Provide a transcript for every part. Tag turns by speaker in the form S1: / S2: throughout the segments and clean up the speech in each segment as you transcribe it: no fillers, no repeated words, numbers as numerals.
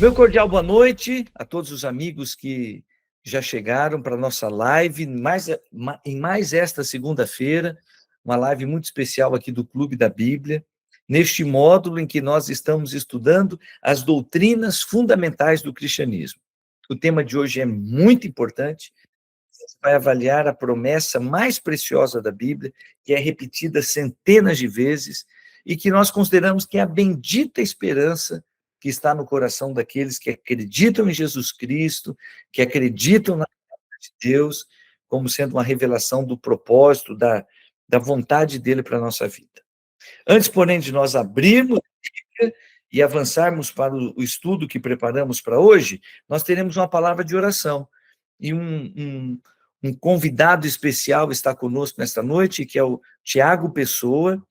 S1: Meu cordial boa noite a todos os amigos que já chegaram para a nossa live, em mais esta segunda-feira, uma live muito especial aqui do Clube da Bíblia, neste módulo em que nós estamos estudando as doutrinas fundamentais do cristianismo. O tema de hoje é muito importante, vai avaliar a promessa mais preciosa da Bíblia, que é repetida centenas de vezes, e que nós consideramos que é a bendita esperança que está no coração daqueles que acreditam em Jesus Cristo, que acreditam na palavra de Deus, como sendo uma revelação do propósito, da vontade dele para a nossa vida. Antes, porém, de nós abrirmos e avançarmos para o estudo que preparamos para hoje, nós teremos uma palavra de oração. E um convidado especial está conosco nesta noite, que é o Tiago Pessoa,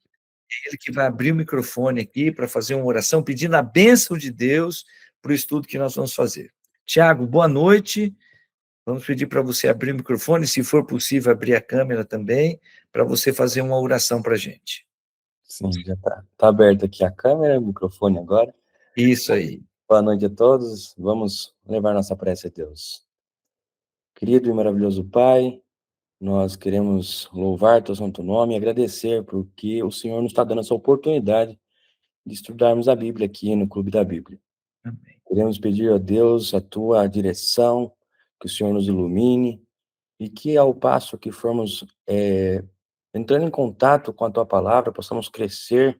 S1: ele que vai abrir o microfone aqui para fazer uma oração, pedindo a bênção de Deus para o estudo que nós vamos fazer. Tiago, boa noite. Vamos pedir para você abrir o microfone, se for possível, abrir a câmera também, para você fazer uma oração para a gente.
S2: Sim, já está aberto aqui a câmera, o microfone agora.
S1: Isso aí.
S2: Boa noite a todos. Vamos levar nossa prece a Deus. Querido e maravilhoso Pai, nós queremos louvar teu santo nome e agradecer porque o Senhor nos está dando essa oportunidade de estudarmos a Bíblia aqui no Clube da Bíblia.
S1: Amém.
S2: Queremos pedir a Deus a tua direção, que o Senhor nos ilumine e que ao passo que formos entrando em contato com a tua palavra, possamos crescer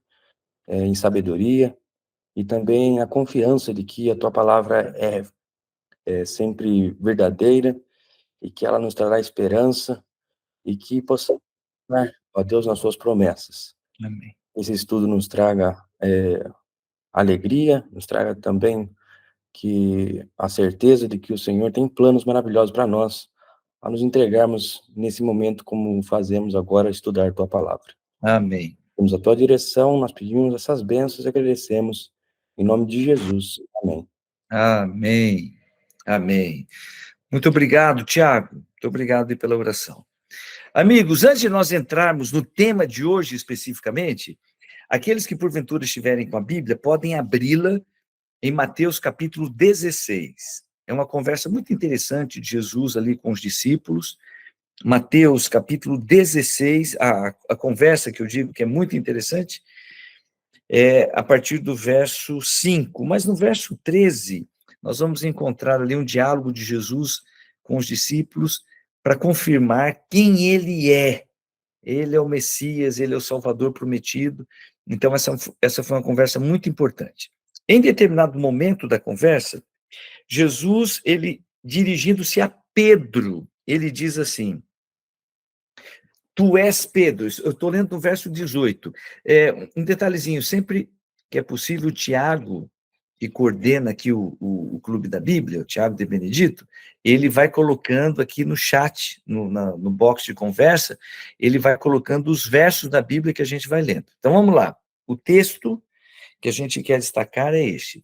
S2: em sabedoria e também a confiança de que a tua palavra é sempre verdadeira e que ela nos trará esperança e que possamos, ó Deus, nas suas promessas.
S1: Amém.
S2: Esse estudo nos traga alegria, nos traga também que a certeza de que o Senhor tem planos maravilhosos para nós, a nos entregarmos nesse momento como fazemos agora, estudar a tua palavra.
S1: Amém.
S2: Temos a tua direção, nós pedimos essas bênçãos e agradecemos. Em nome de Jesus. Amém.
S1: Amém. Amém. Muito obrigado, Tiago. Muito obrigado pela oração. Amigos, antes de nós entrarmos no tema de hoje especificamente, aqueles que porventura estiverem com a Bíblia podem abri-la em Mateus capítulo 16. É uma conversa muito interessante de Jesus ali com os discípulos. Mateus capítulo 16, a conversa que eu digo que é muito interessante, é a partir do verso 5, mas no verso 13, nós vamos encontrar ali um diálogo de Jesus com os discípulos para confirmar quem ele é. Ele é o Messias, ele é o Salvador prometido. Então, essa foi uma conversa muito importante. Em determinado momento da conversa, Jesus, ele dirigindo-se a Pedro, ele diz assim: Tu és Pedro. Eu estou lendo no verso 18. Um detalhezinho, sempre que é possível, o Tiago, que coordena aqui o Clube da Bíblia, o Tiago de Benedito, ele vai colocando aqui no chat, no box de conversa, ele vai colocando os versos da Bíblia que a gente vai lendo. Então, vamos lá. O texto que a gente quer destacar é este.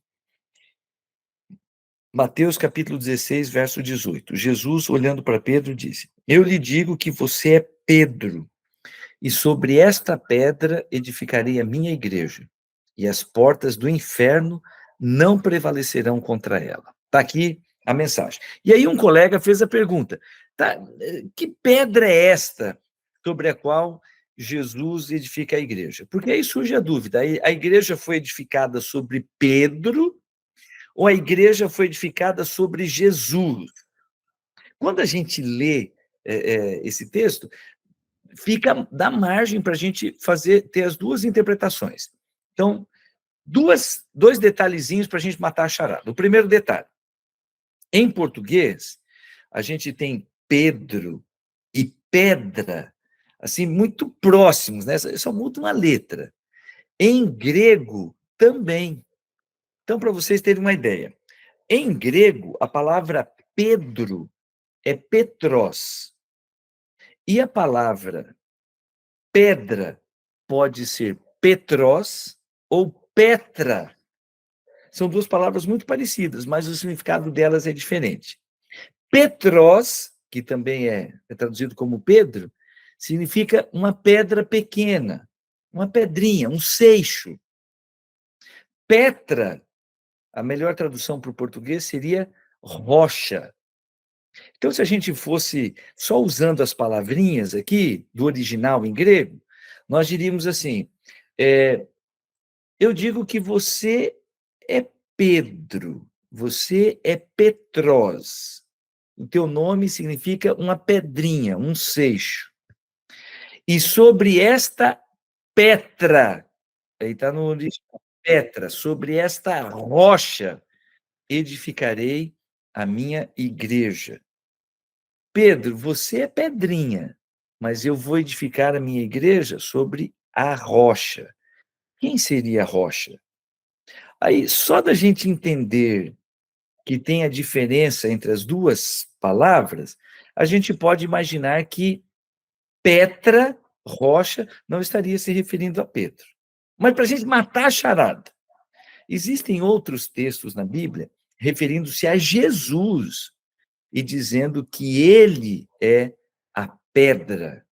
S1: Mateus capítulo 16, verso 18. Jesus, olhando para Pedro, disse: Eu lhe digo que você é Pedro, e sobre esta pedra edificarei a minha igreja, e as portas do inferno não prevalecerão contra ela. Está aqui a mensagem. E aí um colega fez a pergunta: tá, que pedra é esta sobre a qual Jesus edifica a igreja? Porque aí surge a dúvida: a igreja foi edificada sobre Pedro ou a igreja foi edificada sobre Jesus? Quando a gente lê esse texto, dá margem para a gente ter as duas interpretações. Então, dois detalhezinhos para a gente matar a charada. O primeiro detalhe: em português, a gente tem Pedro e pedra, assim, muito próximos, né? Só muda uma letra. Em grego, também. Então, para vocês terem uma ideia, em grego, a palavra Pedro é Petros. E a palavra pedra pode ser Petros ou Petra. São duas palavras muito parecidas, mas o significado delas é diferente. Petros, que também é traduzido como Pedro, significa uma pedra pequena, uma pedrinha, um seixo. Petra, A melhor tradução para o português seria rocha. Então, se a gente fosse só usando as palavrinhas aqui, do original em grego, nós diríamos assim: eu digo que você é Pedro, você é Petrós. O teu nome significa uma pedrinha, um seixo. E sobre esta Petra, aí está no original, Petra, sobre esta rocha edificarei a minha igreja. Pedro, você é pedrinha, mas eu vou edificar a minha igreja sobre a rocha. Quem seria a rocha? Aí, só da gente entender que tem a diferença entre as duas palavras, a gente pode imaginar que Petra, rocha, não estaria se referindo a Pedro. Mas para a gente matar a charada, existem outros textos na Bíblia referindo-se a Jesus e dizendo que ele é a pedra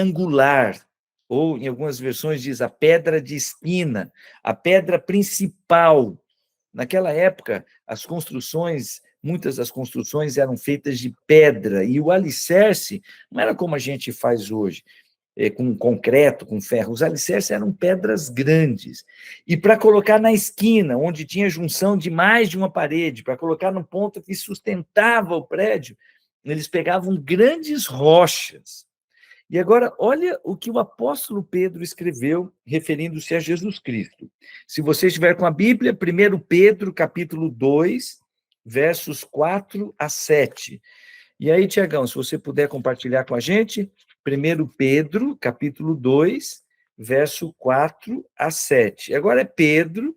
S1: angular, ou em algumas versões diz a pedra de esquina, a pedra principal. Naquela época, muitas das construções eram feitas de pedra, e o alicerce não era como a gente faz hoje, com concreto, com ferro. Os alicerces eram pedras grandes. E para colocar na esquina, onde tinha junção de mais de uma parede, para colocar no ponto que sustentava o prédio, eles pegavam grandes rochas. E agora, olha o que o apóstolo Pedro escreveu, referindo-se a Jesus Cristo. Se você estiver com a Bíblia, 1 Pedro, capítulo 2, versos 4 a 7. E aí, Tiagão, se você puder compartilhar com a gente, 1 Pedro, capítulo 2, verso 4 a 7. Agora é Pedro,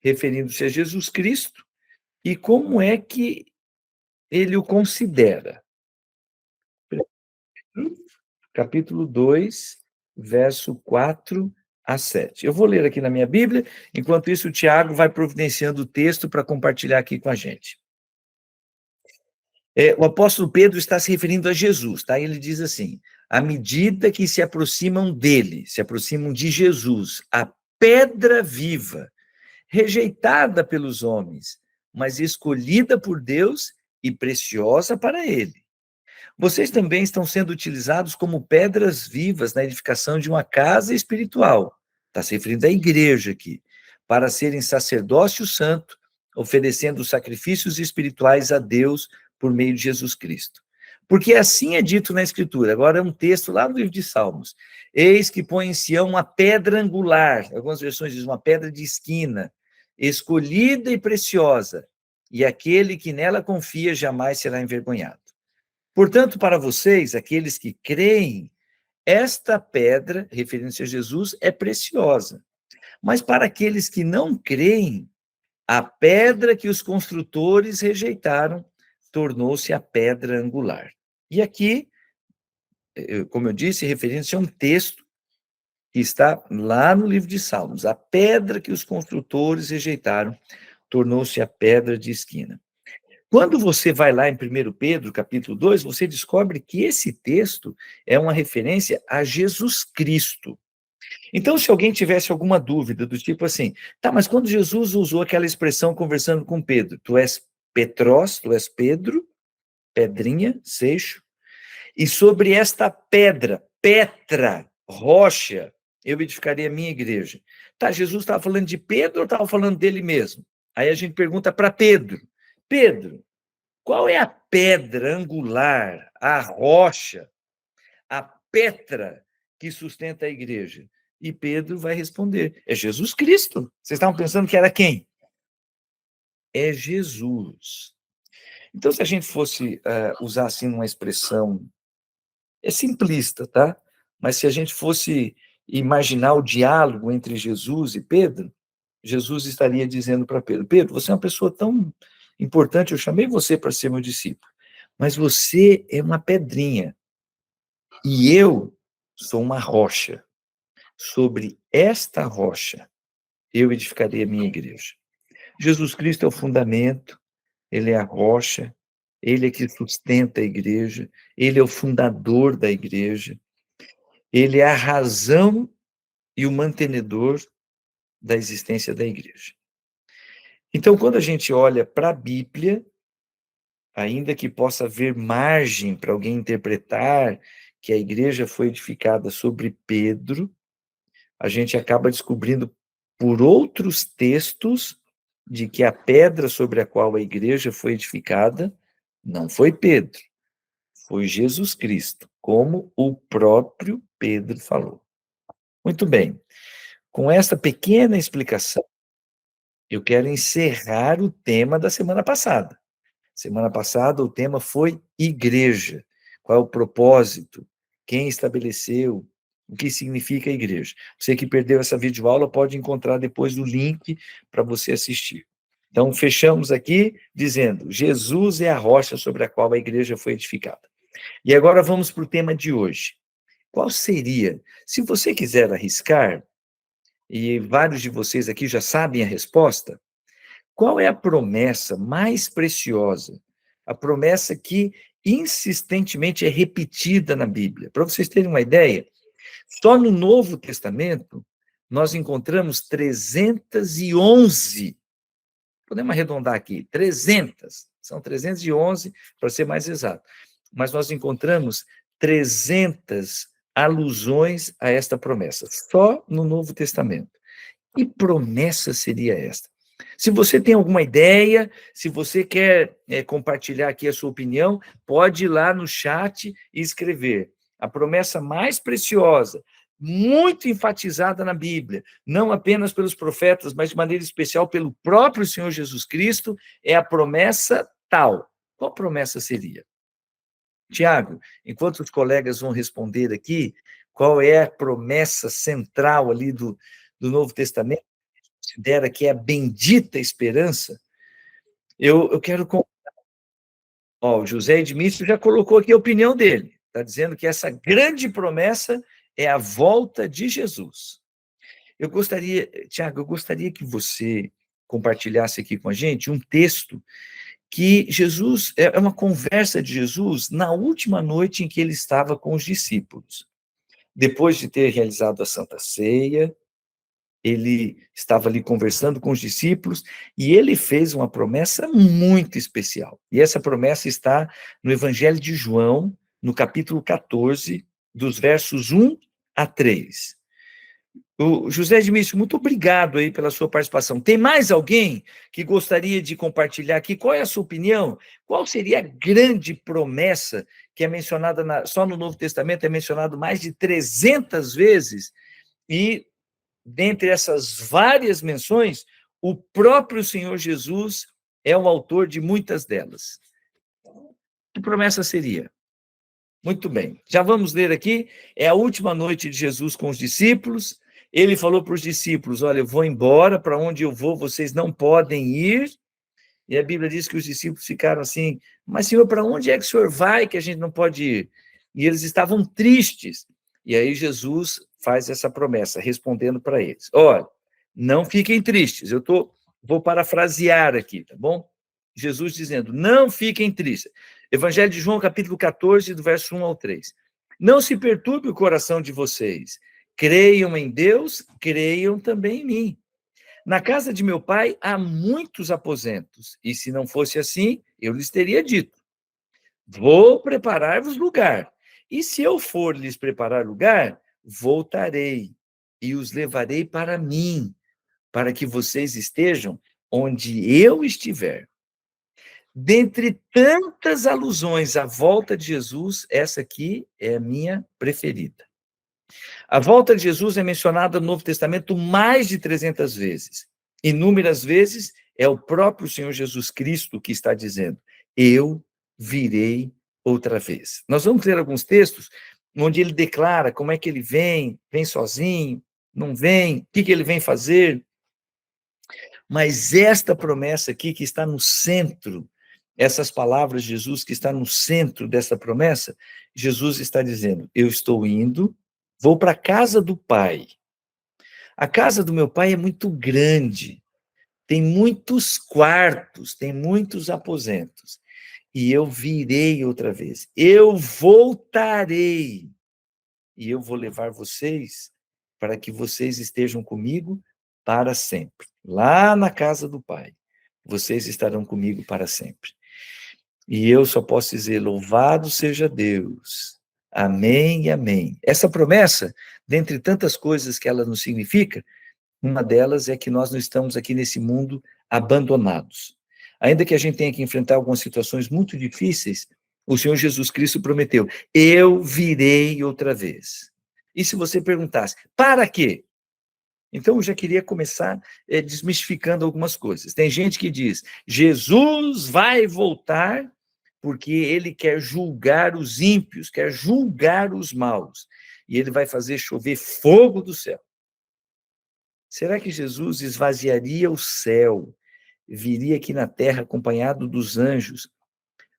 S1: referindo-se a Jesus Cristo, e como é que ele o considera. Capítulo 2, verso 4 a 7. Eu vou ler aqui na minha Bíblia, enquanto isso o Tiago vai providenciando o texto para compartilhar aqui com a gente. O apóstolo Pedro está se referindo a Jesus, tá? Ele diz assim: à medida que se aproximam dele, se aproximam de Jesus, a pedra viva, rejeitada pelos homens, mas escolhida por Deus e preciosa para ele. Vocês também estão sendo utilizados como pedras vivas na edificação de uma casa espiritual. Está se referindo à igreja aqui, para serem sacerdócio santo, oferecendo sacrifícios espirituais a Deus por meio de Jesus Cristo. Porque assim é dito na Escritura. Agora é um texto lá no livro de Salmos. Eis que põe em Sião uma pedra angular, algumas versões dizem uma pedra de esquina, escolhida e preciosa, e aquele que nela confia jamais será envergonhado. Portanto, para vocês, aqueles que creem, esta pedra, referindo-se a Jesus, é preciosa. Mas para aqueles que não creem, a pedra que os construtores rejeitaram tornou-se a pedra angular. E aqui, como eu disse, referindo-se a um texto que está lá no livro de Salmos. A pedra que os construtores rejeitaram tornou-se a pedra de esquina. Quando você vai lá em 1 Pedro, capítulo 2, você descobre que esse texto é uma referência a Jesus Cristo. Então, se alguém tivesse alguma dúvida do tipo assim, tá, mas quando Jesus usou aquela expressão conversando com Pedro, tu és Petrós, tu és Pedro, pedrinha, seixo, e sobre esta pedra, Petra, rocha, eu edificaria a minha igreja. Tá, Jesus estava falando de Pedro ou estava falando dele mesmo? Aí a gente pergunta para Pedro, Pedro, qual é a pedra angular, a rocha, a Petra que sustenta a igreja? E Pedro vai responder: é Jesus Cristo. Vocês estavam pensando que era quem? É Jesus. Então, se a gente fosse usar assim uma expressão, é simplista, tá? Mas se a gente fosse imaginar o diálogo entre Jesus e Pedro, Jesus estaria dizendo para Pedro: Pedro, você é uma pessoa tão importante, eu chamei você para ser meu discípulo, mas você é uma pedrinha e eu sou uma rocha. Sobre esta rocha eu edificarei a minha igreja. Jesus Cristo é o fundamento, ele é a rocha, ele é que sustenta a igreja, ele é o fundador da igreja, ele é a razão e o mantenedor da existência da igreja. Então, quando a gente olha para a Bíblia, ainda que possa haver margem para alguém interpretar que a igreja foi edificada sobre Pedro, a gente acaba descobrindo por outros textos de que a pedra sobre a qual a igreja foi edificada não foi Pedro, foi Jesus Cristo, como o próprio Pedro falou. Muito bem, com esta pequena explicação, eu quero encerrar o tema da semana passada. Semana passada o tema foi igreja. Qual é o propósito? Quem estabeleceu? O que significa igreja? Você que perdeu essa videoaula pode encontrar depois o link para você assistir. Então, fechamos aqui dizendo: Jesus é a rocha sobre a qual a igreja foi edificada. E agora vamos para o tema de hoje. Qual seria, se você quiser arriscar, e vários de vocês aqui já sabem a resposta, qual é a promessa mais preciosa? A promessa que insistentemente é repetida na Bíblia. Para vocês terem uma ideia, só no Novo Testamento nós encontramos 311, podemos arredondar aqui, 300, são 311 para ser mais exato, mas nós encontramos 300 alusões a esta promessa, só no Novo Testamento. Que promessa seria esta? Se você tem alguma ideia, se você quer compartilhar aqui a sua opinião, pode ir lá no chat e escrever. A promessa mais preciosa, muito enfatizada na Bíblia, não apenas pelos profetas, mas de maneira especial pelo próprio Senhor Jesus Cristo, é a promessa tal. Qual promessa seria? Tiago, enquanto os colegas vão responder aqui, qual é a promessa central ali do Novo Testamento? Considera que é a bendita esperança, eu quero. Ó, o José Edmilson já colocou aqui a opinião dele. Está dizendo que essa grande promessa é a volta de Jesus. Eu gostaria, Tiago, eu gostaria que você compartilhasse aqui com a gente um texto que Jesus, é uma conversa de Jesus na última noite em que ele estava com os discípulos. Depois de ter realizado a Santa Ceia, ele estava ali conversando com os discípulos e ele fez uma promessa muito especial. E essa promessa está no Evangelho de João, no capítulo 14, dos versos 1 a 3. O José Edmilson, muito obrigado aí pela sua participação. Tem mais alguém que gostaria de compartilhar aqui? Qual é a sua opinião? Qual seria a grande promessa que é mencionada só no Novo Testamento, é mencionado mais de 300 vezes, e dentre essas várias menções, o próprio Senhor Jesus é o autor de muitas delas. Que promessa seria? Muito bem, já vamos ler aqui, é a última noite de Jesus com os discípulos, ele falou para os discípulos, olha, eu vou embora, para onde eu vou vocês não podem ir, e a Bíblia diz que os discípulos ficaram assim, mas Senhor, para onde é que o Senhor vai que a gente não pode ir? E eles estavam tristes, e aí Jesus faz essa promessa, respondendo para eles, olha, não fiquem tristes, vou parafrasear aqui, tá bom? Jesus dizendo, não fiquem tristes. Evangelho de João, capítulo 14, do verso 1 ao 3. Não se perturbe o coração de vocês. Creiam em Deus, creiam também em mim. Na casa de meu pai há muitos aposentos, e se não fosse assim, eu lhes teria dito: vou preparar-vos lugar. E se eu for lhes preparar lugar, voltarei e os levarei para mim, para que vocês estejam onde eu estiver. Dentre tantas alusões à volta de Jesus, essa aqui é a minha preferida. A volta de Jesus é mencionada no Novo Testamento mais de 300 vezes. Inúmeras vezes é o próprio Senhor Jesus Cristo que está dizendo: eu virei outra vez. Nós vamos ler alguns textos onde ele declara como é que ele vem sozinho, não vem, o que ele vem fazer. Mas esta promessa aqui que está no centro, essas palavras de Jesus que está no centro dessa promessa, Jesus está dizendo: eu estou indo, vou para a casa do Pai. A casa do meu pai é muito grande, tem muitos quartos, tem muitos aposentos. E eu virei outra vez. Eu voltarei. E eu vou levar vocês para que vocês estejam comigo para sempre, lá na casa do Pai. vocês estarão comigo para sempre. E eu só posso dizer, louvado seja Deus. Amém e amém. Essa promessa, dentre tantas coisas que ela nos significa, uma delas é que nós não estamos aqui nesse mundo abandonados. Ainda que a gente tenha que enfrentar algumas situações muito difíceis, o Senhor Jesus Cristo prometeu: eu virei outra vez. E se você perguntasse, para quê? Então eu já queria começar desmistificando algumas coisas. Tem gente que diz, Jesus vai voltar porque ele quer julgar os ímpios, quer julgar os maus. E ele vai fazer chover fogo do céu. Será que Jesus esvaziaria o céu, viria aqui na terra acompanhado dos anjos,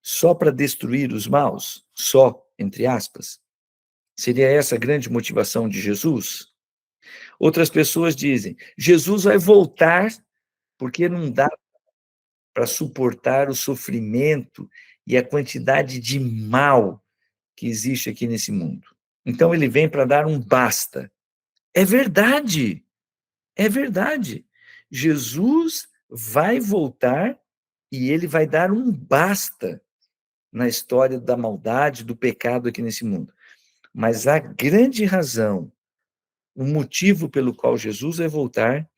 S1: só para destruir os maus? Só, entre aspas? Seria essa a grande motivação de Jesus? Outras pessoas dizem, Jesus vai voltar porque não dá para suportar o sofrimento e a quantidade de mal que existe aqui nesse mundo. Então ele vem para dar um basta. É verdade. É verdade. Jesus vai voltar e ele vai dar um basta na história da maldade, do pecado aqui nesse mundo. Mas a grande razão, o motivo pelo qual Jesus vai voltar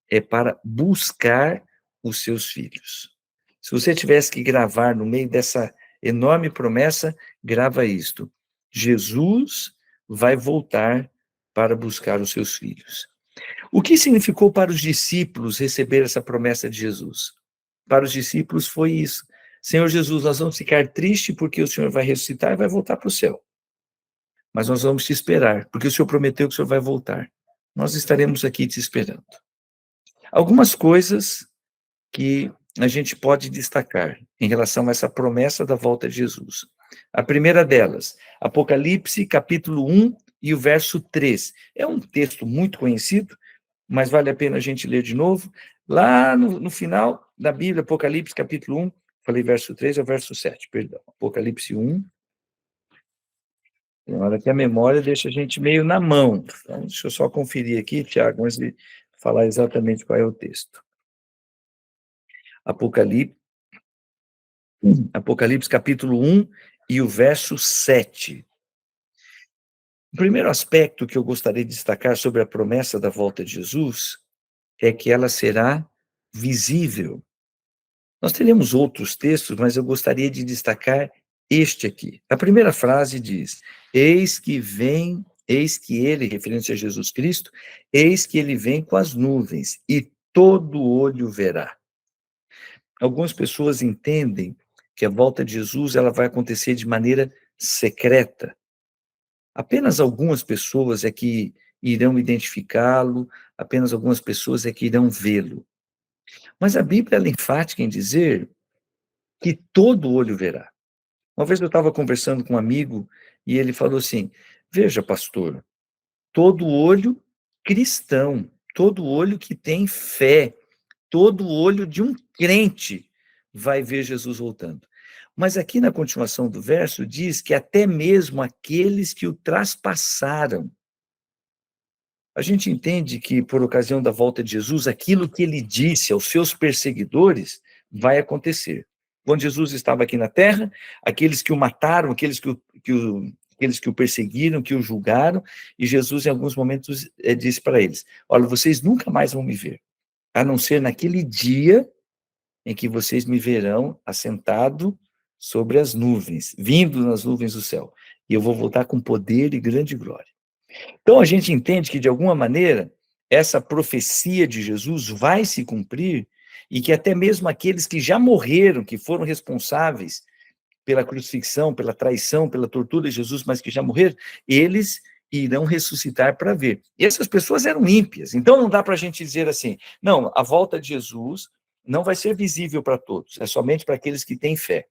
S1: é para buscar os seus filhos. Se você tivesse que gravar no meio dessa enorme promessa, grava isto: Jesus vai voltar para buscar os seus filhos. O que significou para os discípulos receber essa promessa de Jesus? Para os discípulos foi isso. Senhor Jesus, nós vamos ficar tristes porque o Senhor vai ressuscitar e vai voltar para o céu. Mas nós vamos te esperar, porque o Senhor prometeu que o Senhor vai voltar. Nós estaremos aqui te esperando. Algumas coisas que a gente pode destacar em relação a essa promessa da volta de Jesus. A primeira delas, Apocalipse, capítulo 1 e o verso 3. É um texto muito conhecido, mas vale a pena a gente ler de novo. Lá no final da Bíblia, Apocalipse, capítulo 1, falei verso 3 ou verso 7, perdão. Apocalipse 1. Tem hora que a memória deixa a gente meio na mão. Então, deixa eu só conferir aqui, Tiago, antes de falar exatamente qual é o texto. Apocalipse capítulo 1 e o verso 7. O primeiro aspecto que eu gostaria de destacar sobre a promessa da volta de Jesus é que ela será visível. Nós teremos outros textos, mas eu gostaria de destacar este aqui. A primeira frase diz: eis que ele, referindo-se a Jesus Cristo, eis que ele vem com as nuvens, e todo olho verá. Algumas pessoas entendem que a volta de Jesus ela vai acontecer de maneira secreta. Apenas algumas pessoas é que irão identificá-lo, apenas algumas pessoas é que irão vê-lo. Mas a Bíblia é enfática em dizer que todo olho verá. Uma vez eu estava conversando com um amigo e ele falou assim: veja, pastor, todo olho cristão, todo olho que tem fé, todo olho de um crente vai ver Jesus voltando. Mas aqui na continuação do verso diz que até mesmo aqueles que o traspassaram. A gente entende que, por ocasião da volta de Jesus, aquilo que ele disse aos seus perseguidores vai acontecer. Quando Jesus estava aqui na terra, aqueles que o mataram, aqueles que o perseguiram, que o julgaram, e Jesus, em alguns momentos, disse para eles: olha, vocês nunca mais vão me ver, a não ser naquele dia em que vocês me verão assentado sobre as nuvens, vindo nas nuvens do céu, e eu vou voltar com poder e grande glória. Então a gente entende que, de alguma maneira, essa profecia de Jesus vai se cumprir e que até mesmo aqueles que já morreram, que foram responsáveis pela crucifixão, pela traição, pela tortura de Jesus, mas que já morreram, eles irão ressuscitar para ver. E essas pessoas eram ímpias, então não dá para a gente dizer assim, não, a volta de Jesus não vai ser visível para todos, é somente para aqueles que têm fé.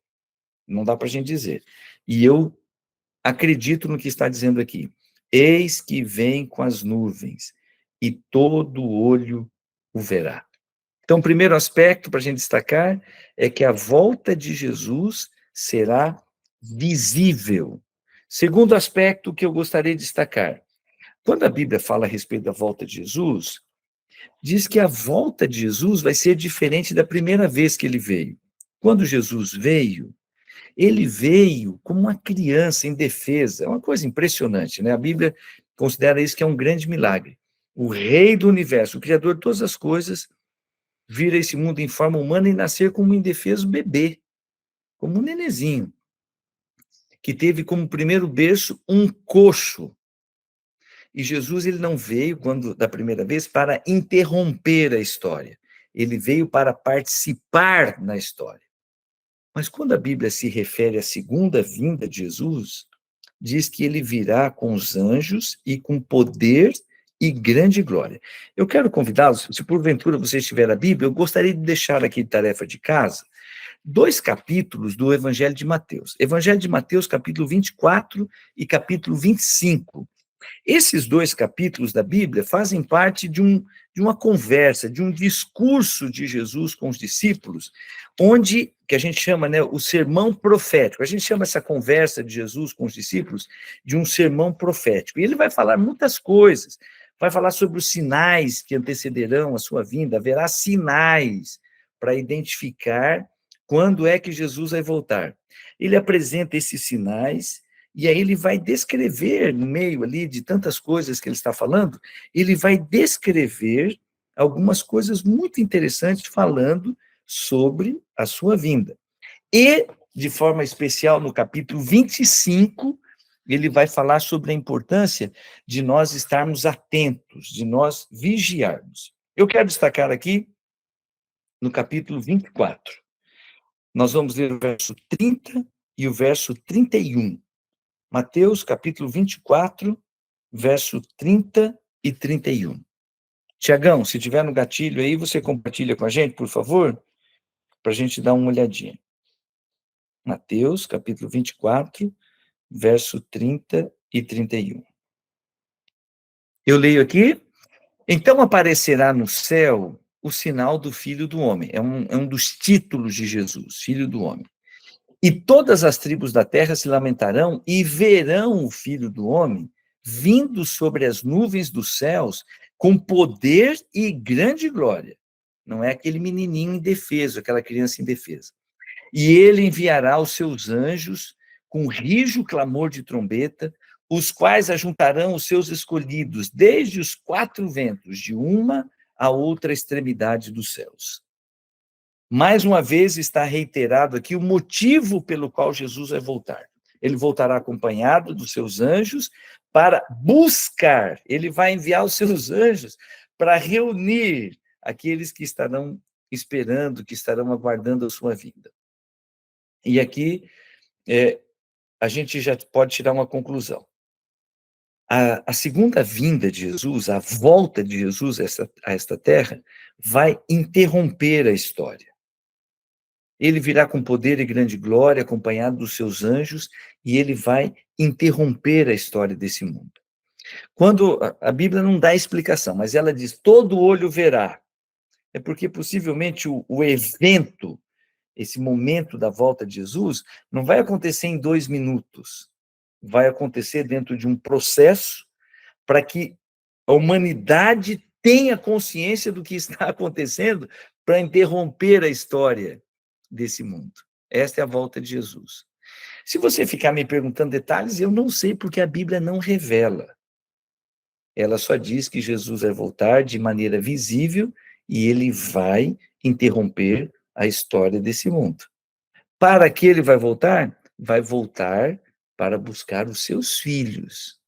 S1: Não dá para a gente dizer. E eu acredito no que está dizendo aqui. Eis que vem com as nuvens, e todo olho o verá. Então, o primeiro aspecto para a gente destacar é que a volta de Jesus será visível. Segundo aspecto que eu gostaria de destacar, quando a Bíblia fala a respeito da volta de Jesus, diz que a volta de Jesus vai ser diferente da primeira vez que ele veio. Quando Jesus veio, ele veio como uma criança indefesa. É uma coisa impressionante, né? A Bíblia considera isso que é um grande milagre. O rei do universo, o criador de todas as coisas, vir a esse mundo em forma humana e nascer como um indefeso bebê, como um nenezinho, que teve como primeiro berço um coxo. E Jesus, ele não veio, quando da primeira vez, para interromper a história. Ele veio para participar na história. Mas quando a Bíblia se refere à segunda vinda de Jesus, diz que ele virá com os anjos e com poder e grande glória. Eu quero convidá-los, se porventura você estiver na Bíblia, eu gostaria de deixar aqui de tarefa de casa 2 capítulos do Evangelho de Mateus. Evangelho de Mateus, capítulo 24 e capítulo 25. Esses 2 capítulos da Bíblia fazem parte de uma conversa, de um discurso de Jesus com os discípulos, onde, que a gente chama, né, o sermão profético. A gente chama essa conversa de Jesus com os discípulos de um sermão profético. E ele vai falar muitas coisas. Vai falar sobre os sinais que antecederão a sua vinda. Haverá sinais para identificar quando é que Jesus vai voltar. Ele apresenta esses sinais. E aí ele vai descrever, no meio ali de tantas coisas que ele está falando, ele vai descrever algumas coisas muito interessantes falando sobre a sua vinda. E, de forma especial, no capítulo 25, ele vai falar sobre a importância de nós estarmos atentos, de nós vigiarmos. Eu quero destacar aqui, no capítulo 24, nós vamos ler o verso 30 e o verso 31. Mateus, capítulo 24, verso 30 e 31. Tiagão, se tiver no gatilho aí, você compartilha com a gente, por favor, para a gente dar uma olhadinha. Mateus, capítulo 24, verso 30 e 31. Eu leio aqui. Então aparecerá no céu o sinal do Filho do Homem. É um dos títulos de Jesus, Filho do Homem. E todas as tribos da terra se lamentarão e verão o Filho do Homem vindo sobre as nuvens dos céus com poder e grande glória. Não é aquele menininho indefeso, aquela criança indefesa. E ele enviará os seus anjos com rijo clamor de trombeta, os quais ajuntarão os seus escolhidos desde os 4 ventos, de uma a outra extremidade dos céus. Mais uma vez está reiterado aqui o motivo pelo qual Jesus vai voltar. Ele voltará acompanhado dos seus anjos para buscar, ele vai enviar os seus anjos para reunir aqueles que estarão esperando, que estarão aguardando a sua vinda. E aqui a gente já pode tirar uma conclusão. A segunda vinda de Jesus, a volta de Jesus a esta terra, vai interromper a história. Ele virá com poder e grande glória, acompanhado dos seus anjos, e ele vai interromper a história desse mundo. Quando a Bíblia não dá explicação, mas ela diz, todo olho verá, é porque possivelmente o evento, esse momento da volta de Jesus, não vai acontecer em 2 minutos, vai acontecer dentro de um processo para que a humanidade tenha consciência do que está acontecendo para interromper a história desse mundo. Esta é a volta de Jesus. Se você ficar me perguntando detalhes, eu não sei porque a Bíblia não revela. Ela só diz que Jesus vai voltar de maneira visível e ele vai interromper a história desse mundo. Para que ele vai voltar? Vai voltar para buscar os seus filhos.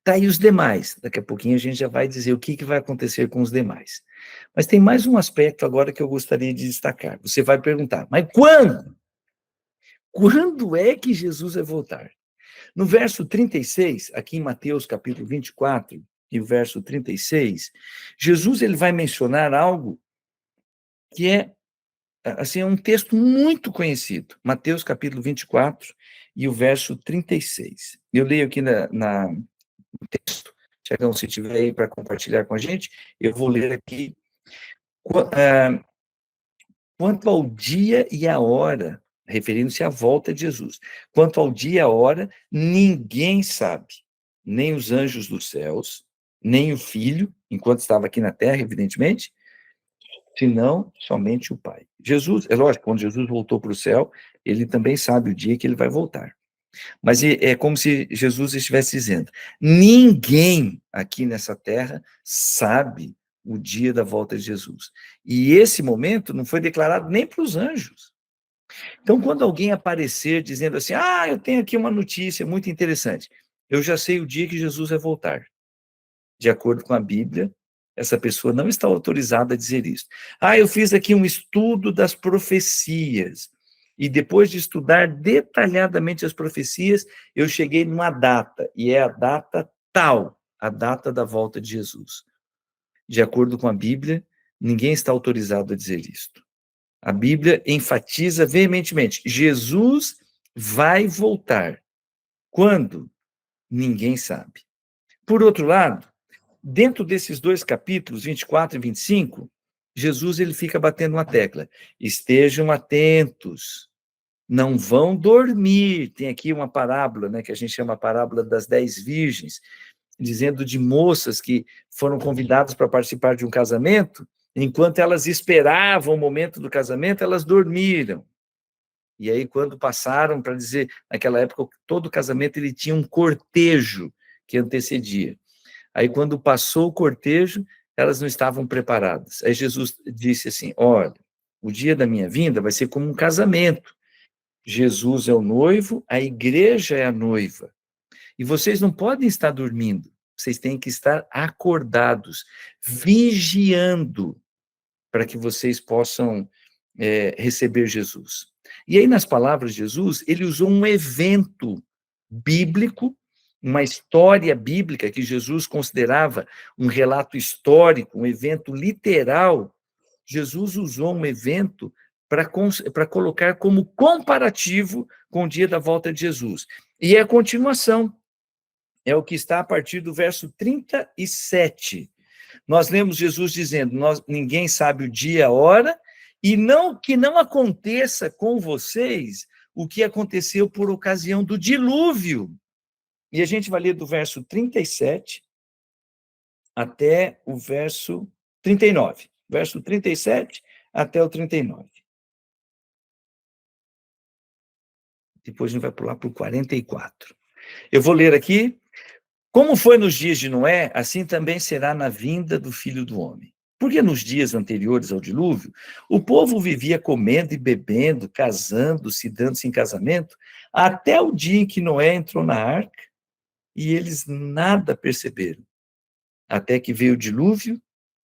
S1: Tá aí os demais. Daqui a pouquinho a gente já vai dizer o que vai acontecer com os demais. Mas tem mais um aspecto agora que eu gostaria de destacar. Você vai perguntar, mas quando? Quando é que Jesus vai voltar? No verso 36, aqui em Mateus capítulo 24, e o verso 36, Jesus ele vai mencionar algo que é, assim, um texto muito conhecido. Mateus capítulo 24 e o verso 36. Eu leio aqui no texto. Tiagão, se tiver aí para compartilhar com a gente, eu vou ler aqui. Quanto ao dia e à hora, referindo-se à volta de Jesus, quanto ao dia e à hora, ninguém sabe, nem os anjos dos céus, nem o Filho, enquanto estava aqui na terra, evidentemente, senão somente o Pai. Jesus, é lógico, quando Jesus voltou para o céu, ele também sabe o dia que ele vai voltar. Mas é como se Jesus estivesse dizendo: ninguém aqui nessa terra sabe o dia da volta de Jesus. E esse momento não foi declarado nem para os anjos. Então, quando alguém aparecer dizendo assim: ah, eu tenho aqui uma notícia muito interessante, eu já sei o dia que Jesus vai voltar. De acordo com a Bíblia, essa pessoa não está autorizada a dizer isso. Ah, eu fiz aqui um estudo das profecias, e depois de estudar detalhadamente as profecias, eu cheguei numa data, e é a data tal, a data da volta de Jesus. De acordo com a Bíblia, ninguém está autorizado a dizer isto. A Bíblia enfatiza veementemente: Jesus vai voltar. Quando? Ninguém sabe. Por outro lado, dentro desses dois capítulos, 24 e 25, Jesus ele fica batendo uma tecla: estejam atentos, não vão dormir. Tem aqui uma parábola, né, que a gente chama a parábola das 10 virgens, dizendo de moças que foram convidadas para participar de um casamento, enquanto elas esperavam o momento do casamento, elas dormiram. E aí, quando passaram para dizer, naquela época, todo casamento ele tinha um cortejo que antecedia. Aí, quando passou o cortejo, elas não estavam preparadas. Aí Jesus disse assim: olha, o dia da minha vinda vai ser como um casamento. Jesus é o noivo, a igreja é a noiva. E vocês não podem estar dormindo, vocês têm que estar acordados, vigiando, para que vocês possam receber Jesus. E aí, nas palavras de Jesus, ele usou um evento bíblico, uma história bíblica que Jesus considerava um relato histórico, um evento literal. Jesus usou um evento para colocar como comparativo com o dia da volta de Jesus. E é a continuação, é o que está a partir do verso 37. Nós lemos Jesus dizendo: ninguém sabe o dia, a hora, e não que não aconteça com vocês o que aconteceu por ocasião do dilúvio. E a gente vai ler do verso 37 até o verso 39. Verso 37 até o 39. Depois a gente vai pular para o 44. Eu vou ler aqui. Como foi nos dias de Noé, assim também será na vinda do Filho do Homem. Porque nos dias anteriores ao dilúvio, o povo vivia comendo e bebendo, casando-se e dando-se em casamento, até o dia em que Noé entrou na arca, e eles nada perceberam, até que veio o dilúvio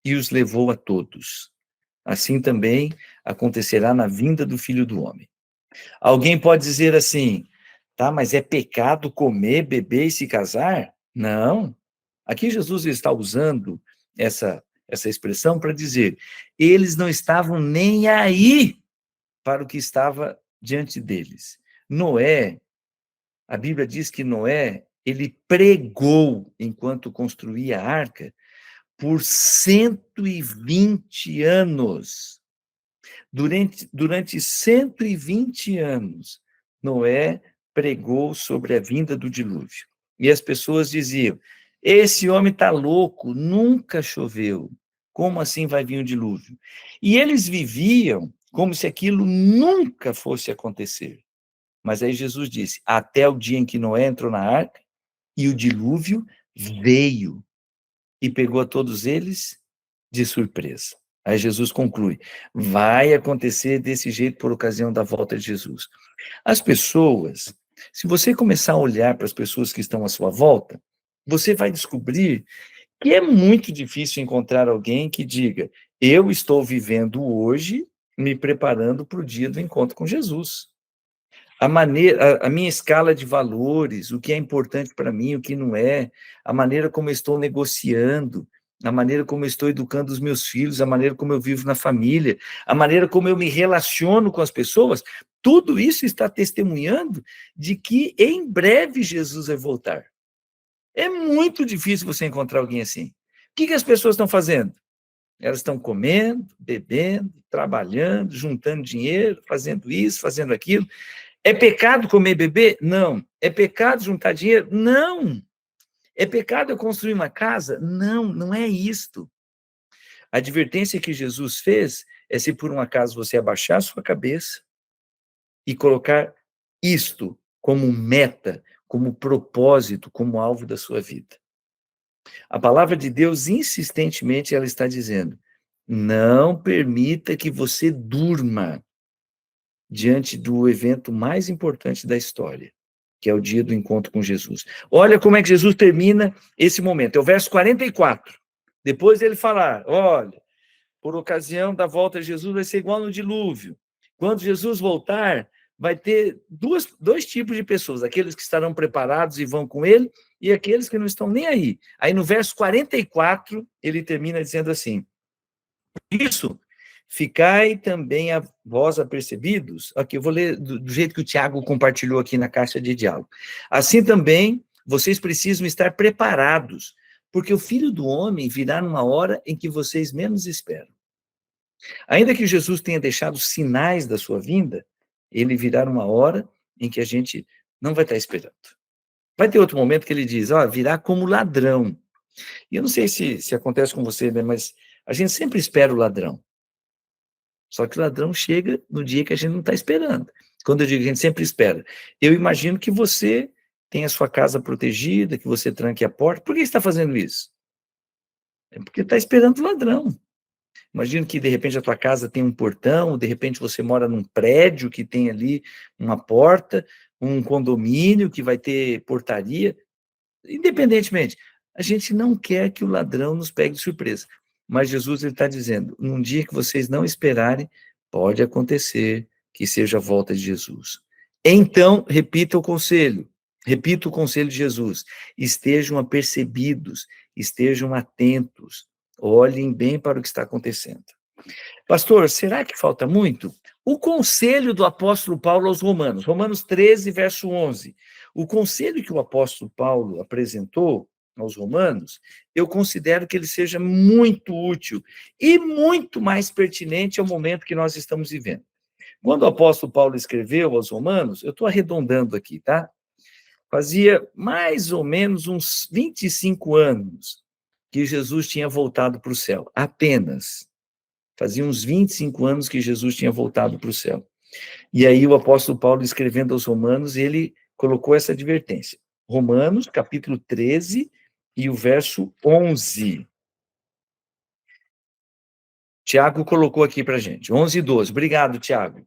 S1: e os levou a todos. Assim também acontecerá na vinda do Filho do Homem. Alguém pode dizer assim: tá, mas é pecado comer, beber e se casar? Não. Aqui Jesus está usando essa expressão para dizer: eles não estavam nem aí para o que estava diante deles. Noé, a Bíblia diz que Noé, ele pregou enquanto construía a arca por 120 anos. Durante 120 anos, Noé pregou sobre a vinda do dilúvio. E as pessoas diziam: esse homem está louco, nunca choveu. Como assim vai vir o dilúvio? E eles viviam como se aquilo nunca fosse acontecer. Mas aí Jesus disse: até o dia em que Noé entrou na arca, e o dilúvio veio e pegou a todos eles de surpresa. Aí Jesus conclui: vai acontecer desse jeito por ocasião da volta de Jesus. As pessoas, se você começar a olhar para as pessoas que estão à sua volta, você vai descobrir que é muito difícil encontrar alguém que diga: eu estou vivendo hoje, me preparando para o dia do encontro com Jesus. A minha escala de valores, o que é importante para mim, o que não é, a maneira como eu estou negociando, a maneira como eu estou educando os meus filhos, a maneira como eu vivo na família, a maneira como eu me relaciono com as pessoas, tudo isso está testemunhando de que em breve Jesus vai voltar. É muito difícil você encontrar alguém assim. O que as pessoas estão fazendo? Elas estão comendo, bebendo, trabalhando, juntando dinheiro, fazendo isso, fazendo aquilo. É pecado comer e beber? Não. É pecado juntar dinheiro? Não. É pecado eu construir uma casa? Não, não é isto. A advertência que Jesus fez é se por um acaso você abaixar sua cabeça e colocar isto como meta, como propósito, como alvo da sua vida. A palavra de Deus, insistentemente, ela está dizendo: não permita que você durma diante do evento mais importante da história, que é o dia do encontro com Jesus. Olha como é que Jesus termina esse momento. É o verso 44. Depois ele falar: olha, por ocasião da volta de Jesus vai ser igual no dilúvio. Quando Jesus voltar, vai ter dois tipos de pessoas: aqueles que estarão preparados e vão com ele, e aqueles que não estão nem aí. Aí no verso 44, ele termina dizendo assim: isso, ficai também a vós apercebidos. Aqui, eu vou ler do jeito que o Tiago compartilhou aqui na caixa de diálogo. Assim também, vocês precisam estar preparados, porque o Filho do Homem virá numa hora em que vocês menos esperam. Ainda que Jesus tenha deixado sinais da sua vinda, ele virá numa hora em que a gente não vai estar esperando. Vai ter outro momento que ele diz, ó, virá como ladrão. E eu não sei se acontece com você, né, mas a gente sempre espera o ladrão. Só que o ladrão chega no dia que a gente não está esperando. Quando eu digo que a gente sempre espera, eu imagino que você tem a sua casa protegida, que você tranque a porta. Por que você está fazendo isso? É porque está esperando o ladrão. Imagino que, de repente, a tua casa tem um portão, de repente você mora num prédio que tem ali uma porta, um condomínio que vai ter portaria. Independentemente, a gente não quer que o ladrão nos pegue de surpresa. Mas Jesus está dizendo, num dia que vocês não esperarem, pode acontecer que seja a volta de Jesus. Então, repita o conselho de Jesus, estejam apercebidos, estejam atentos, olhem bem para o que está acontecendo. Pastor, será que falta muito? O conselho do apóstolo Paulo aos Romanos, Romanos 13, verso 11. O conselho que o apóstolo Paulo apresentou aos Romanos, eu considero que ele seja muito útil e muito mais pertinente ao momento que nós estamos vivendo. Quando o apóstolo Paulo escreveu aos Romanos, eu estou arredondando aqui, tá? Fazia mais ou menos uns 25 anos que Jesus tinha voltado para o céu, apenas. Fazia uns 25 anos que Jesus tinha voltado para o céu. E aí o apóstolo Paulo, escrevendo aos Romanos, ele colocou essa advertência. Romanos, capítulo 13, e o verso 11. Tiago colocou aqui para a gente, 11 e 12. Obrigado, Tiago.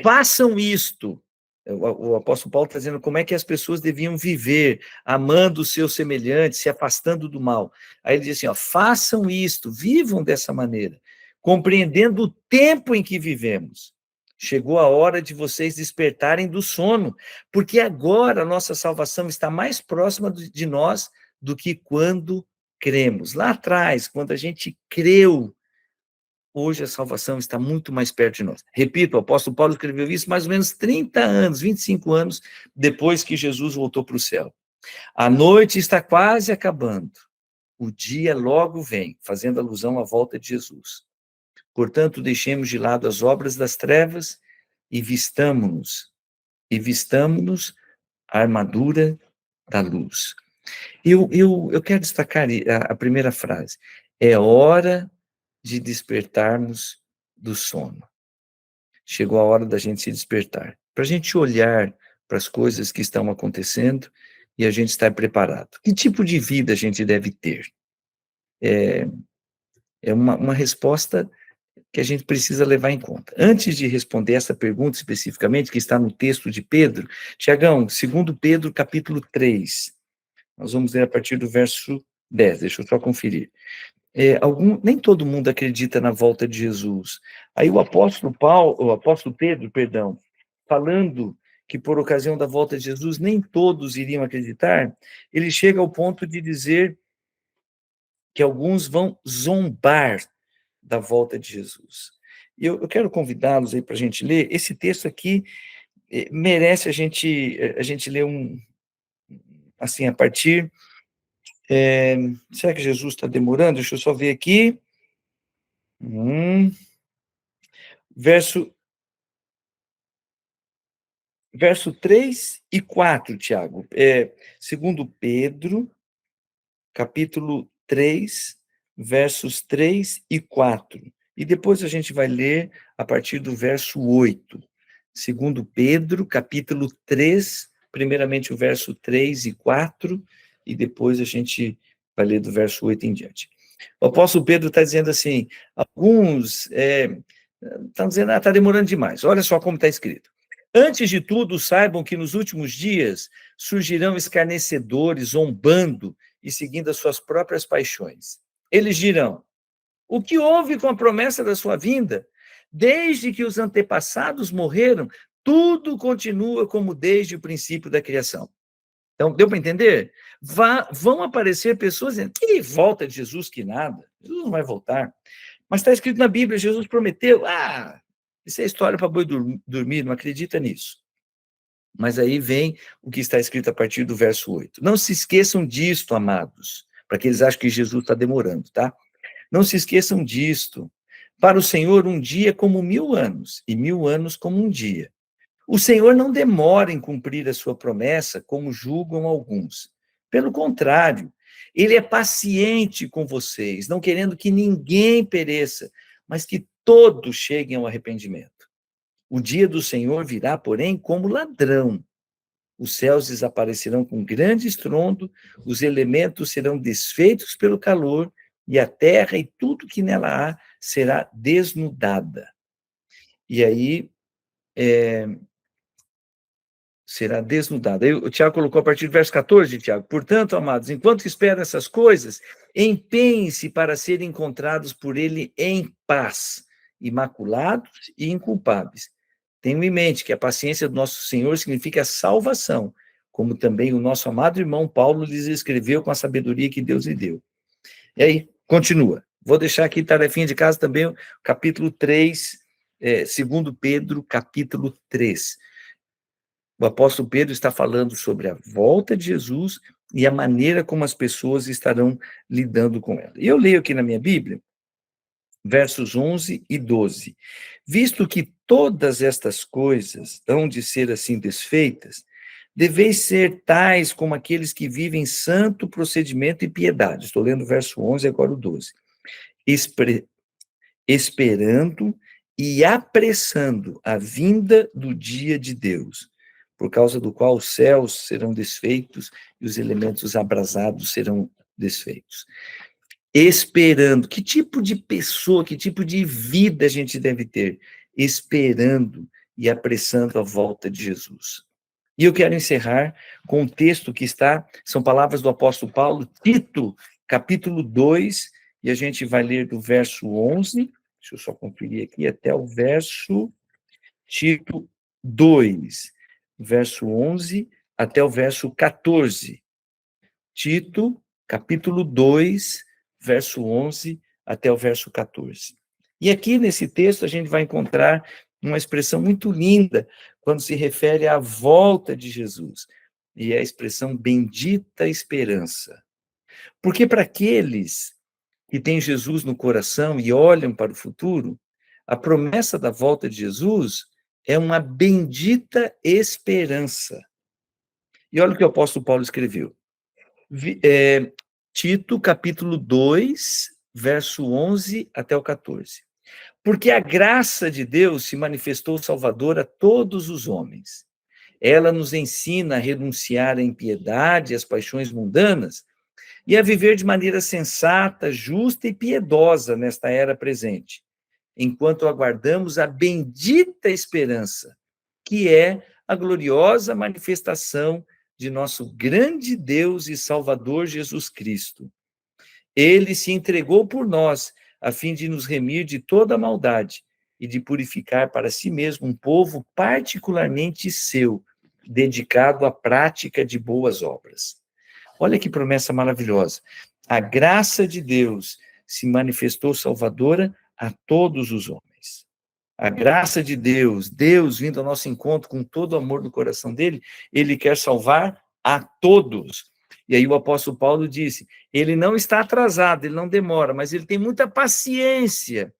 S1: Façam isto. O apóstolo Paulo está dizendo como é que as pessoas deviam viver, amando os seus semelhantes, se afastando do mal. Aí ele diz assim, ó, façam isto, vivam dessa maneira, compreendendo o tempo em que vivemos. Chegou a hora de vocês despertarem do sono, porque agora a nossa salvação está mais próxima de nós do que quando cremos. Lá atrás, quando a gente creu, hoje a salvação está muito mais perto de nós. Repito, o apóstolo Paulo escreveu isso mais ou menos 30 anos, 25 anos depois que Jesus voltou para o céu. A noite está quase acabando. O dia logo vem, fazendo alusão à volta de Jesus. Portanto, deixemos de lado as obras das trevas e vistamo-nos a armadura da luz. Eu quero destacar a primeira frase. É hora de despertarmos do sono. Chegou a hora da gente se despertar, para a gente olhar para as coisas que estão acontecendo e a gente estar preparado. Que tipo de vida a gente deve ter? É uma resposta que a gente precisa levar em conta. Antes de responder essa pergunta especificamente, que está no texto de Pedro, Tiagão, 2 Pedro, capítulo 3, nós vamos ler a partir do verso 10, deixa eu só conferir. Nem todo mundo acredita na volta de Jesus. Aí o apóstolo Pedro, perdão, falando que por ocasião da volta de Jesus nem todos iriam acreditar, ele chega ao ponto de dizer que alguns vão zombar da volta de Jesus. E eu quero convidá-los aí para a gente ler. Esse texto aqui merece a gente ler assim, a partir... será que Jesus está demorando? Deixa eu só ver aqui. Verso 3 e 4, Tiago. Segundo Pedro, capítulo 3, versos 3 e 4. E depois a gente vai ler a partir do verso 8. Segundo Pedro, capítulo 3, primeiramente o verso 3 e 4, e depois a gente vai ler do verso 8 em diante. O apóstolo Pedro está dizendo assim, alguns estão dizendo, está demorando demais. Olha só como está escrito. Antes de tudo, saibam que nos últimos dias surgirão escarnecedores, zombando e seguindo as suas próprias paixões. Eles dirão, o que houve com a promessa da sua vinda? Desde que os antepassados morreram, tudo continua como desde o princípio da criação. Então, deu para entender? Vão aparecer pessoas dizendo, que volta de Jesus, que nada. Jesus não vai voltar. Mas está escrito na Bíblia, Jesus prometeu, isso é história para boi dormir, não acredita nisso. Mas aí vem o que está escrito a partir do verso 8. Não se esqueçam disto, amados, para que eles achem que Jesus está demorando, tá? Não se esqueçam disto. Para o Senhor, um dia é como 1000 anos, e 1000 anos como um dia. O Senhor não demora em cumprir a sua promessa, como julgam alguns. Pelo contrário, ele é paciente com vocês, não querendo que ninguém pereça, mas que todos cheguem ao arrependimento. O dia do Senhor virá, porém, como ladrão. Os céus desaparecerão com grande estrondo, os elementos serão desfeitos pelo calor, e a terra e tudo que nela há será desnudada. E aí, será desnudada. Aí o Tiago colocou a partir do verso 14, Tiago. Portanto, amados, enquanto esperam essas coisas, empenhem-se para serem encontrados por ele em paz, imaculados e inculpáveis. Tenham em mente que a paciência do nosso Senhor significa salvação, como também o nosso amado irmão Paulo lhes escreveu com a sabedoria que Deus lhe deu. E aí, continua. Vou deixar aqui tarefinha de casa também, o capítulo 3, segundo Pedro, capítulo 3. O apóstolo Pedro está falando sobre a volta de Jesus e a maneira como as pessoas estarão lidando com ela. Eu leio aqui na minha Bíblia, versos 11 e 12. Visto que todas estas coisas hão de ser assim desfeitas, deveis ser tais como aqueles que vivem santo procedimento e piedade. Estou lendo o verso 11, agora o 12. Esperando e apressando a vinda do dia de Deus, por causa do qual os céus serão desfeitos e os elementos abrasados serão desfeitos. Esperando. Que tipo de pessoa, que tipo de vida a gente deve ter? Esperando e apressando a volta de Jesus. E eu quero encerrar com um texto que são palavras do apóstolo Paulo, Tito, capítulo 2, e a gente vai ler do verso 11, deixa eu só conferir aqui, até o verso, Tito 2, verso 11 até o verso 14. Tito, capítulo 2, verso 11 até o verso 14. E aqui nesse texto a gente vai encontrar uma expressão muito linda quando se refere à volta de Jesus, e é a expressão bendita esperança. Porque para aqueles que têm Jesus no coração e olham para o futuro, a promessa da volta de Jesus é uma bendita esperança. E olha o que o apóstolo Paulo escreveu. Tito, capítulo 2, verso 11 até o 14. Porque a graça de Deus se manifestou salvadora a todos os homens. Ela nos ensina a renunciar à impiedade e às paixões mundanas e a viver de maneira sensata, justa e piedosa nesta era presente, enquanto aguardamos a bendita esperança, que é a gloriosa manifestação de nosso grande Deus e Salvador Jesus Cristo. Ele se entregou por nós, a fim de nos remir de toda maldade e de purificar para si mesmo um povo particularmente seu, dedicado à prática de boas obras. Olha que promessa maravilhosa. A graça de Deus se manifestou salvadora a todos os homens. A graça de Deus, Deus vindo ao nosso encontro com todo o amor do coração dele, ele quer salvar a todos. E aí o apóstolo Paulo disse, ele não está atrasado, ele não demora, mas ele tem muita paciência,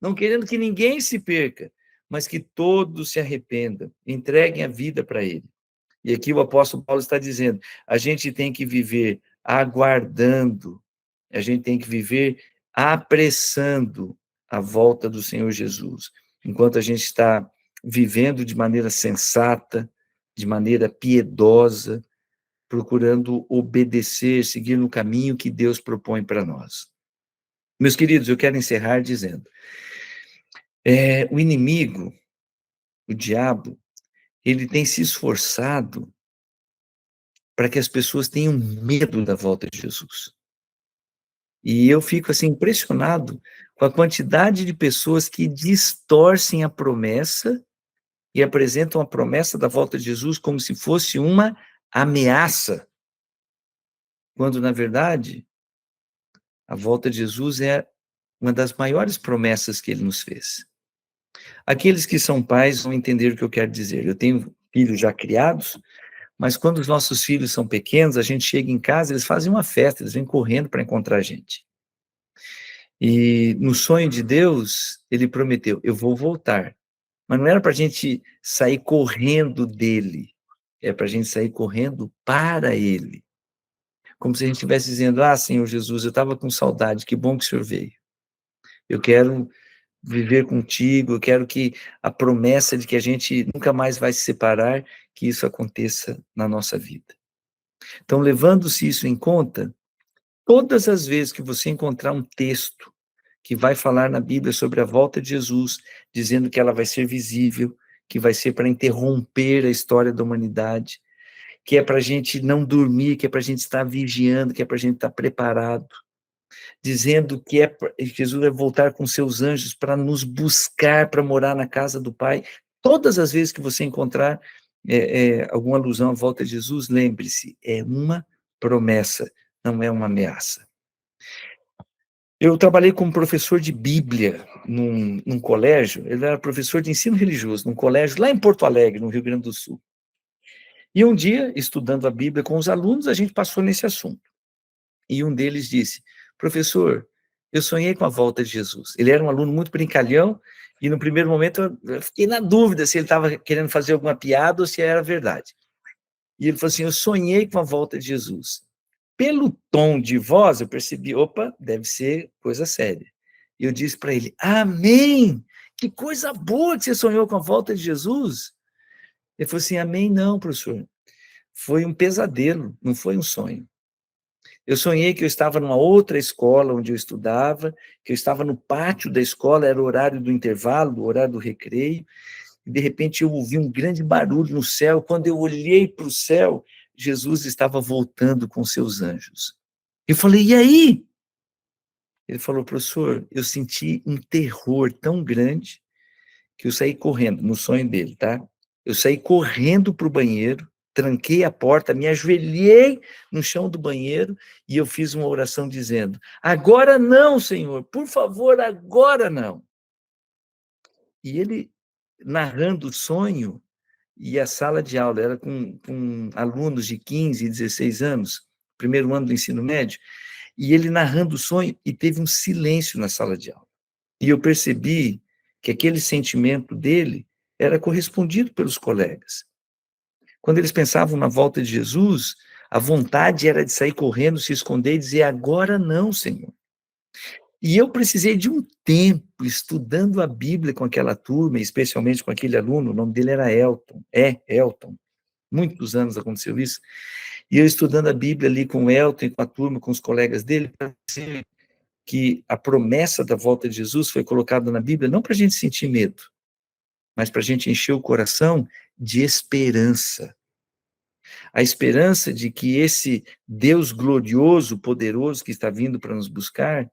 S1: não querendo que ninguém se perca, mas que todos se arrependam, entreguem a vida para ele. E aqui o apóstolo Paulo está dizendo, a gente tem que viver aguardando, a gente tem que viver apressando a volta do Senhor Jesus. Enquanto a gente está vivendo de maneira sensata, de maneira piedosa, procurando obedecer, seguir no caminho que Deus propõe para nós. Meus queridos, eu quero encerrar dizendo, o inimigo, o diabo, ele tem se esforçado para que as pessoas tenham medo da volta de Jesus. E eu fico, assim, impressionado com a quantidade de pessoas que distorcem a promessa e apresentam a promessa da volta de Jesus como se fosse uma ameaça, quando, na verdade, a volta de Jesus é uma das maiores promessas que ele nos fez. Aqueles que são pais vão entender o que eu quero dizer. Eu tenho filhos já criados, mas quando os nossos filhos são pequenos, a gente chega em casa, eles fazem uma festa, eles vêm correndo para encontrar a gente. E no sonho de Deus, ele prometeu, eu vou voltar. Mas não era para a gente sair correndo dele, é para a gente sair correndo para ele. Como se a gente estivesse dizendo, Senhor Jesus, eu estava com saudade, que bom que o Senhor veio. Eu quero viver contigo, eu quero que a promessa de que a gente nunca mais vai se separar, que isso aconteça na nossa vida. Então, levando-se isso em conta, todas as vezes que você encontrar um texto que vai falar na Bíblia sobre a volta de Jesus, dizendo que ela vai ser visível, que vai ser para interromper a história da humanidade, que é para a gente não dormir, que é para a gente estar vigiando, que é para a gente estar preparado, dizendo que Jesus vai voltar com seus anjos para nos buscar, para morar na casa do Pai. Todas as vezes que você encontrar alguma alusão à volta de Jesus, lembre-se, é uma promessa, não é uma ameaça. Eu trabalhei como professor de Bíblia num colégio, ele era professor de ensino religioso, num colégio lá em Porto Alegre, no Rio Grande do Sul. E um dia, estudando a Bíblia com os alunos, a gente passou nesse assunto. E um deles disse, professor, eu sonhei com a volta de Jesus. Ele era um aluno muito brincalhão, e no primeiro momento eu fiquei na dúvida se ele estava querendo fazer alguma piada ou se era verdade. E ele falou assim, eu sonhei com a volta de Jesus. Pelo tom de voz, eu percebi, opa, deve ser coisa séria. E eu disse para ele, amém! Que coisa boa que você sonhou com a volta de Jesus. Ele falou assim, amém não, professor. Foi um pesadelo, não foi um sonho. Eu sonhei que eu estava numa outra escola onde eu estudava, que eu estava no pátio da escola, era o horário do intervalo, o horário do recreio, e de repente eu ouvi um grande barulho no céu. Quando eu olhei para o céu, Jesus estava voltando com seus anjos. Eu falei, e aí? Ele falou, professor, eu senti um terror tão grande que eu saí correndo, no sonho dele, tá? Eu saí correndo para o banheiro, tranquei a porta, me ajoelhei no chão do banheiro e eu fiz uma oração dizendo, agora não, Senhor, por favor, agora não. E ele, narrando o sonho, e a sala de aula era com alunos de 15, 16 anos, primeiro ano do ensino médio, e ele narrando o sonho, e teve um silêncio na sala de aula. E eu percebi que aquele sentimento dele era correspondido pelos colegas. Quando eles pensavam na volta de Jesus, a vontade era de sair correndo, se esconder e dizer, agora não, Senhor. E eu precisei de um tempo estudando a Bíblia com aquela turma, especialmente com aquele aluno, o nome dele era Elton, Elton, muitos anos aconteceu isso, e eu estudando a Bíblia ali com o Elton, com a turma, com os colegas dele, para dizer que a promessa da volta de Jesus foi colocada na Bíblia não para a gente sentir medo, mas para a gente encher o coração de esperança. A esperança de que esse Deus glorioso, poderoso, que está vindo para nos buscar,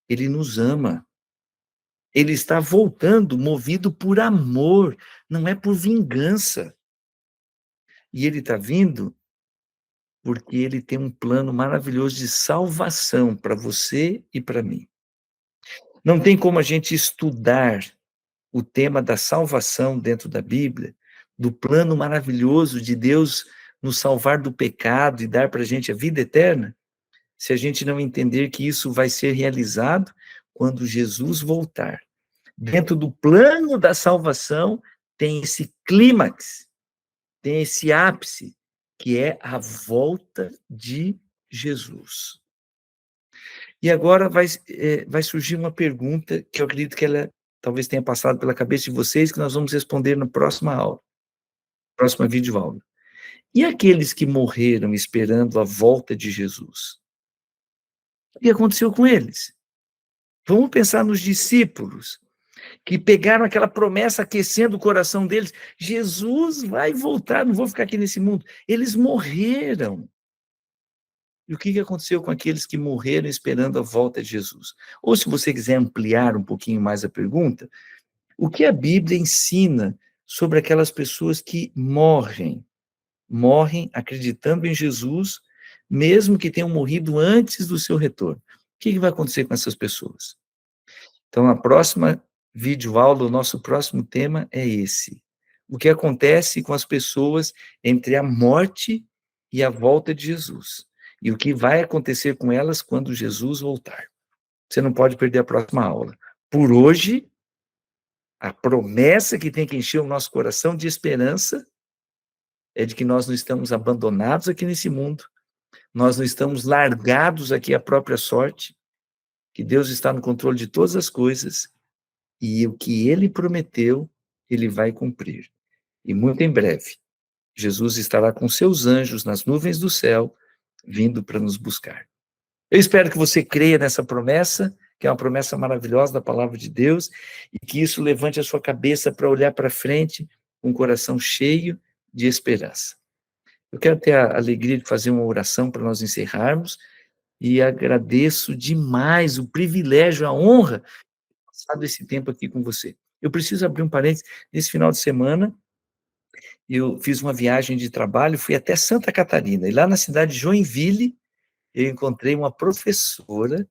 S1: ele nos ama. Ele está voltando movido por amor, não é por vingança. E ele está vindo porque ele tem um plano maravilhoso de salvação para você e para mim. Não tem como a gente estudar o tema da salvação dentro da Bíblia, do plano maravilhoso de Deus nos salvar do pecado e dar para a gente a vida eterna, se a gente não entender que isso vai ser realizado quando Jesus voltar. Dentro do plano da salvação, tem esse clímax, tem esse ápice, que é a volta de Jesus. E agora vai surgir uma pergunta que eu acredito que ela talvez tenha passado pela cabeça de vocês, que nós vamos responder na próxima aula, próxima videoaula. E aqueles que morreram esperando a volta de Jesus? O que aconteceu com eles? Vamos pensar nos discípulos, que pegaram aquela promessa aquecendo o coração deles. Jesus vai voltar, não vou ficar aqui nesse mundo. Eles morreram. E o que aconteceu com aqueles que morreram esperando a volta de Jesus? Ou, se você quiser ampliar um pouquinho mais a pergunta, o que a Bíblia ensina sobre aquelas pessoas que morrem acreditando em Jesus, mesmo que tenham morrido antes do seu retorno? O que vai acontecer com essas pessoas? Então, na próxima videoaula, o nosso próximo tema é esse. O que acontece com as pessoas entre a morte e a volta de Jesus? E o que vai acontecer com elas quando Jesus voltar? Você não pode perder a próxima aula. Por hoje, a promessa que tem que encher o nosso coração de esperança é de que nós não estamos abandonados aqui nesse mundo, nós não estamos largados aqui à própria sorte, que Deus está no controle de todas as coisas, e o que Ele prometeu, Ele vai cumprir. E muito em breve, Jesus estará com seus anjos nas nuvens do céu, vindo para nos buscar. Eu espero que você creia nessa promessa, que é uma promessa maravilhosa da palavra de Deus, e que isso levante a sua cabeça para olhar para frente com um coração cheio de esperança. Eu quero ter a alegria de fazer uma oração para nós encerrarmos, e agradeço demais o privilégio, a honra de passar desse tempo aqui com você. Eu preciso abrir um parênteses. Nesse final de semana, eu fiz uma viagem de trabalho, fui até Santa Catarina, e lá na cidade de Joinville, eu encontrei uma professora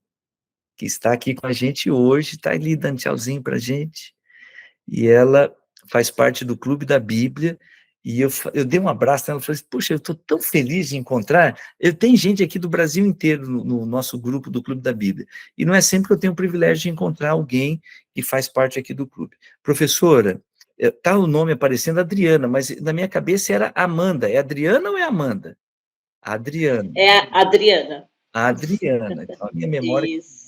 S1: que está aqui com a gente hoje, está ali dando tchauzinho para a gente, e ela faz parte do Clube da Bíblia, e eu dei um abraço nela e falei assim, puxa, eu estou tão feliz de encontrar, tem gente aqui do Brasil inteiro no nosso grupo do Clube da Bíblia, e não é sempre que eu tenho o privilégio de encontrar alguém que faz parte aqui do clube. Professora, está o nome aparecendo Adriana, mas na minha cabeça era Amanda, é Adriana ou é Amanda? Adriana.
S3: É a Adriana.
S1: A Adriana, então a minha memória...
S3: Isso.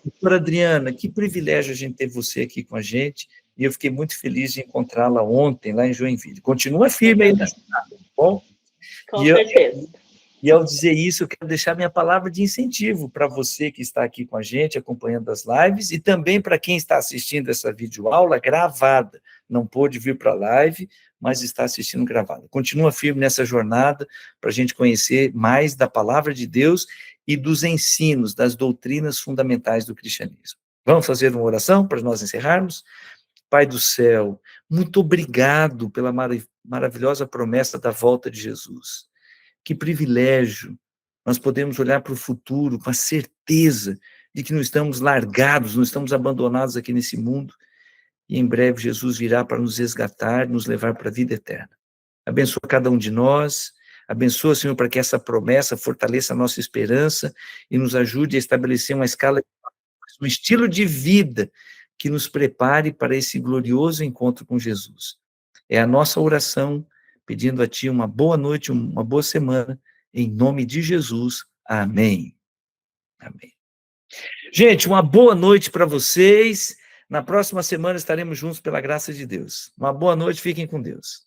S1: Doutora Adriana, que privilégio a gente ter você aqui com a gente, e eu fiquei muito feliz de encontrá-la ontem, lá em Joinville. Continua firme aí na jornada, tá bom?
S3: Com certeza.
S1: E ao dizer isso, eu quero deixar minha palavra de incentivo para você que está aqui com a gente, acompanhando as lives, e também para quem está assistindo essa videoaula gravada. Não pôde vir para a live, mas está assistindo gravada. Continua firme nessa jornada, para a gente conhecer mais da palavra de Deus e dos ensinos, das doutrinas fundamentais do cristianismo. Vamos fazer uma oração para nós encerrarmos? Pai do céu, muito obrigado pela maravilhosa promessa da volta de Jesus. Que privilégio nós podemos olhar para o futuro com a certeza de que não estamos largados, não estamos abandonados aqui nesse mundo, e em breve Jesus virá para nos resgatar, nos levar para a vida eterna. Abençoa cada um de nós, abençoa, Senhor, para que essa promessa fortaleça a nossa esperança e nos ajude a estabelecer uma escala, um estilo de vida que nos prepare para esse glorioso encontro com Jesus. É a nossa oração, pedindo a Ti uma boa noite, uma boa semana, em nome de Jesus. Amém. Amém. Gente, uma boa noite para vocês. Na próxima semana estaremos juntos pela graça de Deus. Uma boa noite, fiquem com Deus.